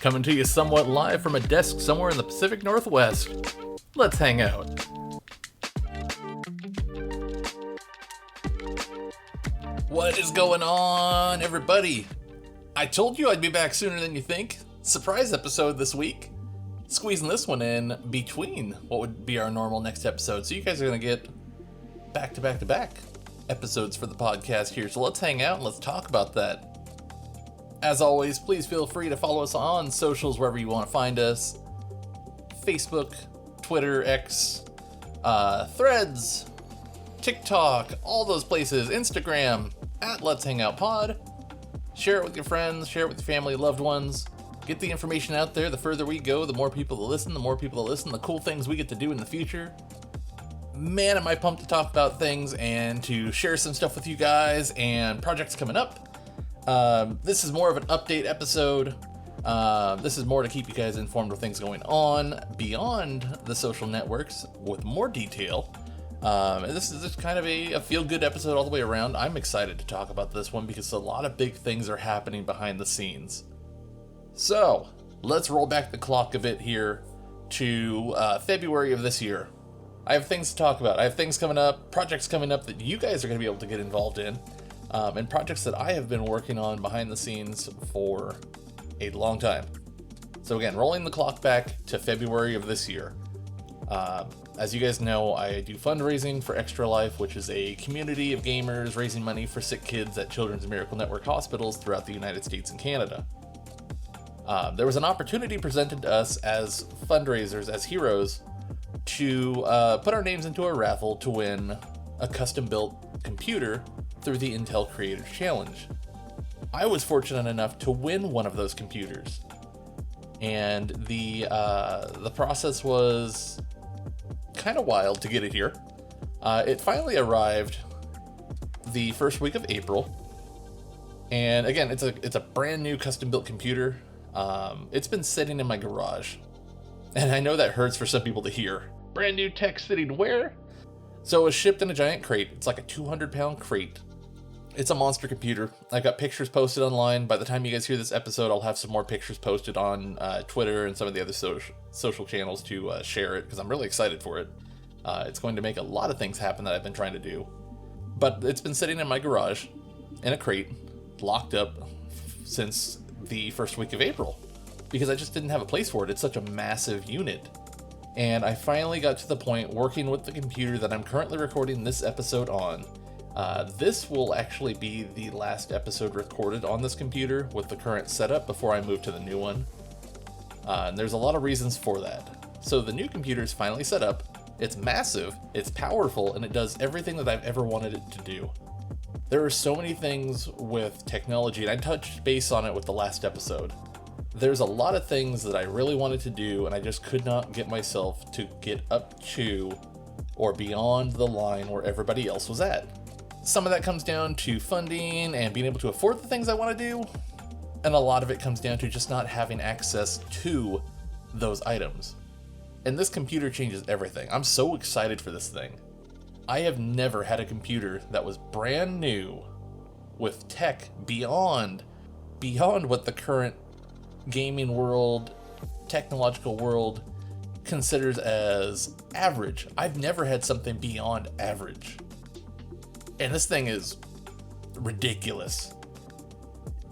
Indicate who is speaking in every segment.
Speaker 1: coming to you somewhat live from a desk somewhere in the Pacific Northwest. Let's hang out. What is going on, everybody? I told you I'd be back sooner than you think. Surprise episode this week. Squeezing this one in between what would be our normal next episode. So you guys are going to get back-to-back episodes for the podcast here. So let's hang out and let's talk about that. As always, please feel free to follow us on socials wherever you want to find us. Facebook, Twitter, X, Threads, TikTok, all those places. Instagram, at Letshangoutpod. Share it with your friends, share it with your family, loved ones. Get the information out there. The further we go, the more people that listen, the cool things we get to do in the future. Man, am I pumped to talk about things and to share some stuff with you guys and projects coming up. This is more of an update episode. This is more to keep you guys informed of things going on beyond the social networks with more detail. And this is just kind of a feel-good episode all the way around. I'm excited to talk about this one because a lot of big things are happening behind the scenes. So, let's roll back the clock a bit here to February of this year. I have things to talk about. I have things coming up, projects coming up that you guys are going to be able to get involved in, and projects that I have been working on behind the scenes for a long time. So again, rolling the clock back to February of this year. As you guys know, I do fundraising for Extra Life, which is a community of gamers raising money for sick kids at Children's Miracle Network hospitals throughout the United States and Canada. There was an opportunity presented to us as fundraisers, as heroes, to put our names into a raffle to win a custom-built computer through the Intel Creators Challenge. I was fortunate enough to win one of those computers, and the process was kind of wild to get it here. It finally arrived the first week of April, and again, it's a brand new custom-built computer. It's been sitting in my garage, and I know that hurts for some people to hear. Brand new tech sitting where? So it was shipped in a giant crate. It's like a 200-pound crate. It's a monster computer. I've got pictures posted online. By the time you guys hear this episode, I'll have some more pictures posted on Twitter and some of the other social channels to share it, because I'm really excited for it. It's going to make a lot of things happen that I've been trying to do. But it's been sitting in my garage in a crate, locked up since the first week of April, because I just didn't have a place for it. It's such a massive unit. And I finally got to the point working with the computer that I'm currently recording this episode on. This will actually be the last episode recorded on this computer with the current setup before I move to the new one. And there's a lot of reasons for that. So the new computer is finally set up. It's massive, it's powerful, and it does everything that I've ever wanted it to do. There are so many things with technology, and I touched base on it with the last episode. There's a lot of things that I really wanted to do, and I just could not get myself to get up to or beyond the line where everybody else was at. Some of that comes down to funding and being able to afford the things I want to do, and a lot of it comes down to just not having access to those items. And this computer changes everything. I'm so excited for this thing. I have never had a computer that was brand new with tech beyond what the current gaming world, technological world considers as average. I've never had something beyond average. And this thing is ridiculous.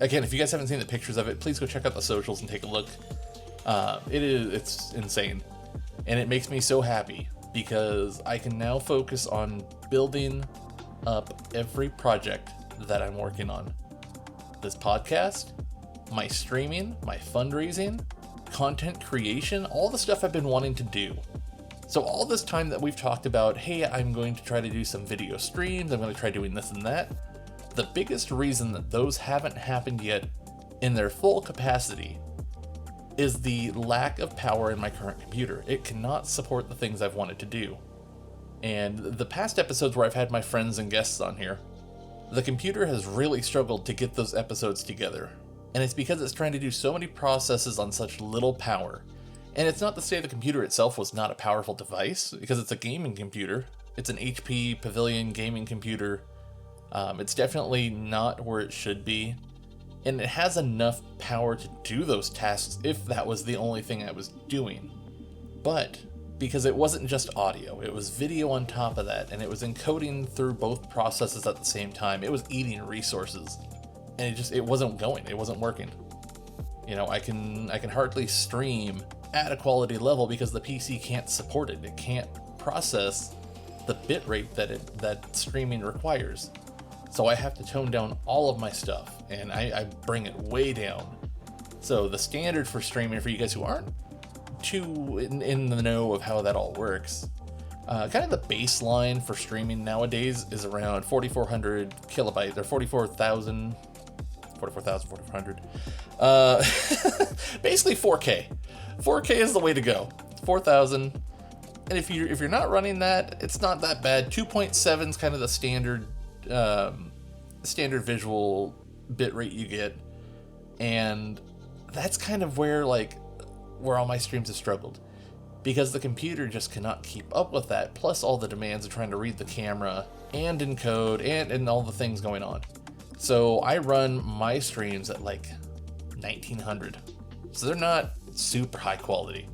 Speaker 1: Again, if you guys haven't seen the pictures of it, please go check out the socials and take a look. It's insane. And it makes me so happy because I can now focus on building up every project that I'm working on. This podcast, my streaming, my fundraising, content creation, all the stuff I've been wanting to do. So all this time that we've talked about, hey, I'm going to try to do some video streams, I'm going to try doing this and that, the biggest reason that those haven't happened yet in their full capacity is the lack of power in my current computer. It cannot support the things I've wanted to do. And the past episodes where I've had my friends and guests on here, the computer has really struggled to get those episodes together. And it's because it's trying to do so many processes on such little power. And it's not to say the computer itself was not a powerful device, because it's a gaming computer. It's an HP Pavilion gaming computer. It's definitely not where it should be. and it has enough power to do those tasks if that was the only thing I was doing. But because it wasn't just audio, it was video on top of that, and it was encoding through both processes at the same time, it was eating resources, and it wasn't going, it wasn't working. You know, I can hardly stream at a quality level because the PC can't support it. It can't process the bitrate that streaming requires. So I have to tone down all of my stuff, and I bring it way down. So the standard for streaming, for you guys who aren't too in the know of how that all works, kind of the baseline for streaming nowadays is around 4,400 kilobytes, or 44,400. Basically 4K. 4K is the way to go. 4,000. And if you're not running that, it's not that bad. 2.7 is kind of the standard visual bitrate you get, and that's kind of where all my streams have struggled, because the computer just cannot keep up with that, plus all the demands of trying to read the camera and encode and all the things going on. So I run my streams at 1900, so they're not super high quality.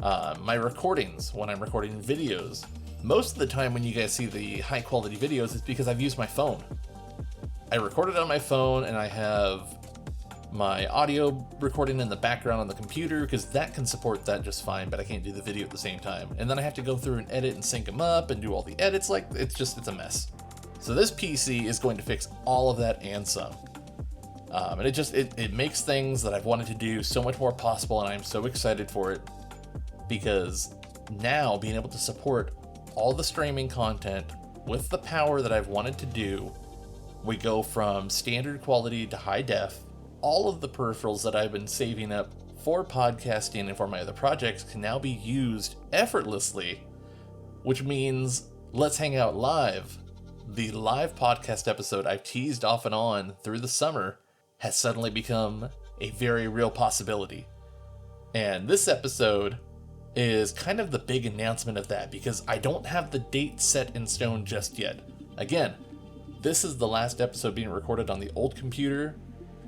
Speaker 1: My recordings, when I'm recording videos, most of the time when you guys see the high quality videos, it's because I've used my phone. I record it on my phone, and I have my audio recording in the background on the computer, because that can support that just fine, but I can't do the video at the same time. And then I have to go through and edit and sync them up and do all the edits. It's a mess. So this PC is going to fix all of that and some. And it makes things that I've wanted to do so much more possible, and I'm so excited for it, because now being able to support all the streaming content with the power that I've wanted to do, we go from standard quality to high def. All of the peripherals that I've been saving up for podcasting and for my other projects can now be used effortlessly, which means Let's Hang Out Live, the live podcast episode I've teased off and on through the summer, has suddenly become a very real possibility. And this episode is kind of the big announcement of that, because I don't have the date set in stone just yet. Again, this is the last episode being recorded on the old computer.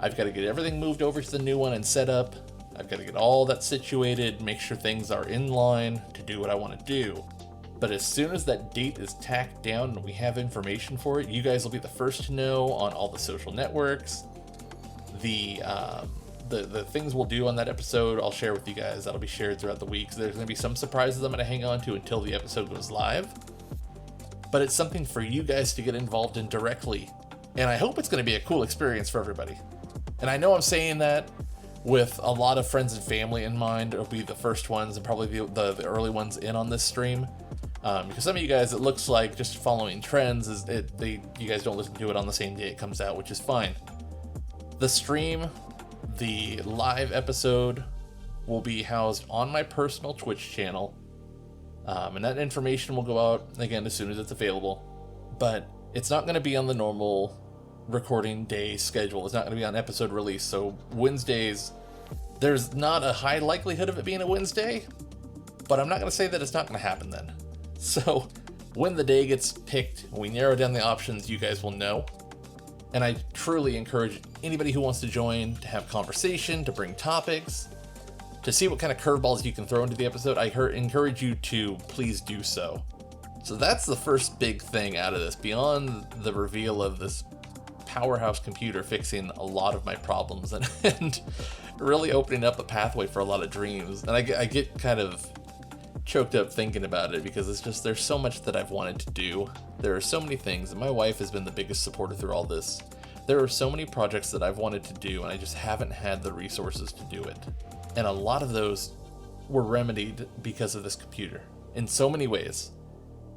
Speaker 1: I've got to get everything moved over to the new one and set up. I've got to get all that situated, make sure things are in line to do what I want to do. But as soon as that date is tacked down and we have information for it, you guys will be the first to know on all the social networks. The things we'll do on that episode, I'll share with you guys. That'll be shared throughout the week. So there's going to be some surprises I'm going to hang on to until the episode goes live. But it's something for you guys to get involved in directly. And I hope it's going to be a cool experience for everybody. And I know I'm saying that with a lot of friends and family in mind. It'll be the first ones and probably the early ones in on this stream. Because some of you guys, it looks like just following trends, you guys don't listen to it on the same day it comes out, which is fine. The stream, the live episode, will be housed on my personal Twitch channel. And that information will go out, again, as soon as it's available. But it's not going to be on the normal recording day schedule. It's not going to be on episode release. So Wednesdays, there's not a high likelihood of it being a Wednesday, but I'm not going to say that it's not going to happen then. So when the day gets picked, when we narrow down the options, you guys will know. And I truly encourage anybody who wants to join to have conversation, to bring topics, to see what kind of curveballs you can throw into the episode. I encourage you to please do so. So that's the first big thing out of this, beyond the reveal of this powerhouse computer fixing a lot of my problems and really opening up a pathway for a lot of dreams. And I get kind of choked up thinking about it, because it's just, there's so much that I've wanted to do. There are so many things, and my wife has been the biggest supporter through all this. There are so many projects that I've wanted to do, and I just haven't had the resources to do it. And a lot of those were remedied because of this computer in so many ways.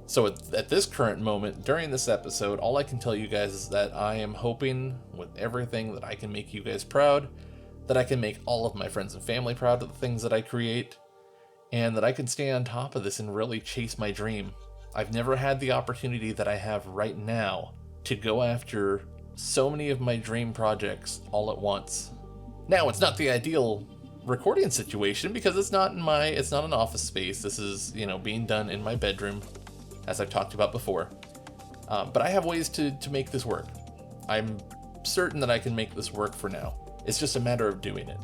Speaker 1: So at this current moment, during this episode, all I can tell you guys is that I am hoping with everything that I can make you guys proud, that I can make all of my friends and family proud of the things that I create, and that I can stay on top of this and really chase my dream. I've never had the opportunity that I have right now to go after so many of my dream projects all at once. Now, it's not the ideal recording situation, because it's not an office space. This is, being done in my bedroom, as I've talked about before. But I have ways to make this work. I'm certain that I can make this work for now. It's just a matter of doing it.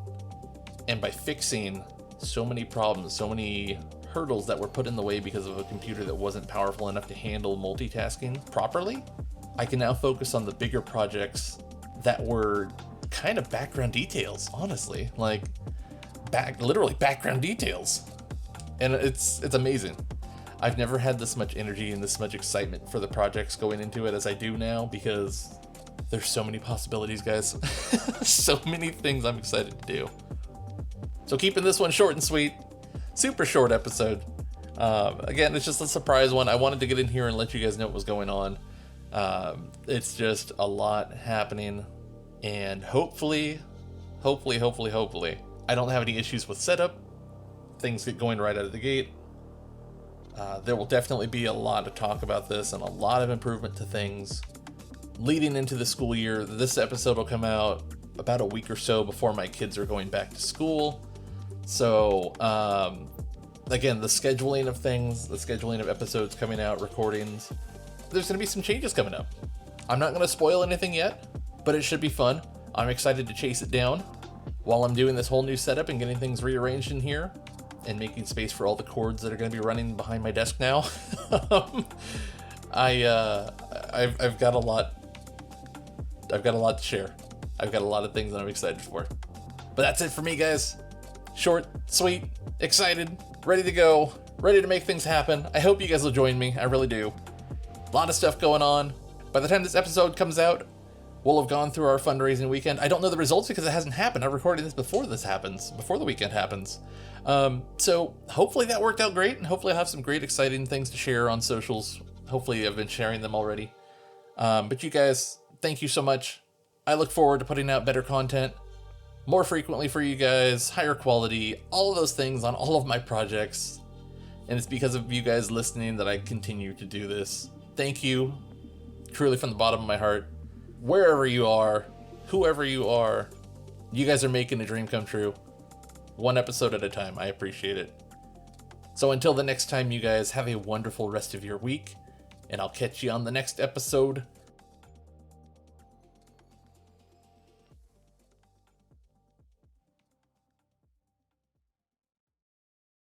Speaker 1: And by fixing so many problems, so many hurdles that were put in the way because of a computer that wasn't powerful enough to handle multitasking properly, I can now focus on the bigger projects that were kind of background details, honestly. Like, literally background details. And it's amazing. I've never had this much energy and this much excitement for the projects going into it as I do now, because there's so many possibilities, guys. So many things I'm excited to do. So keeping this one short and sweet, super short episode. Again, it's just a surprise one. I wanted to get in here and let you guys know what was going on. It's just a lot happening, and hopefully, I don't have any issues with setup. Things get going right out of the gate. There will definitely be a lot of talk about this and a lot of improvement to things leading into the school year. This episode will come out about a week or so before my kids are going back to school. So, again, the scheduling of things, the scheduling of episodes coming out, recordings, there's going to be some changes coming up. I'm not going to spoil anything yet, but it should be fun. I'm excited to chase it down while I'm doing this whole new setup and getting things rearranged in here and making space for all the cords that are going to be running behind my desk now. I've got a lot to share. I've got a lot of things that I'm excited for. But that's it for me, guys. Short, sweet, excited, ready to go, ready to make things happen. I hope you guys will join me. I really do. A lot of stuff going on. By the time this episode comes out, we'll have gone through our fundraising weekend. I don't know the results because it hasn't happened. I'm recording this before this happens, before the weekend happens. So hopefully that worked out great, and hopefully I'll have some great, exciting things to share on socials. Hopefully I've been sharing them already. But you guys, thank you so much. I look forward to putting out better content more frequently for you guys, higher quality, all of those things on all of my projects. And it's because of you guys listening that I continue to do this. Thank you, truly from the bottom of my heart. Wherever you are, whoever you are, you guys are making a dream come true. One episode at a time. I appreciate it. So until the next time, you guys have a wonderful rest of your week, and I'll catch you on the next episode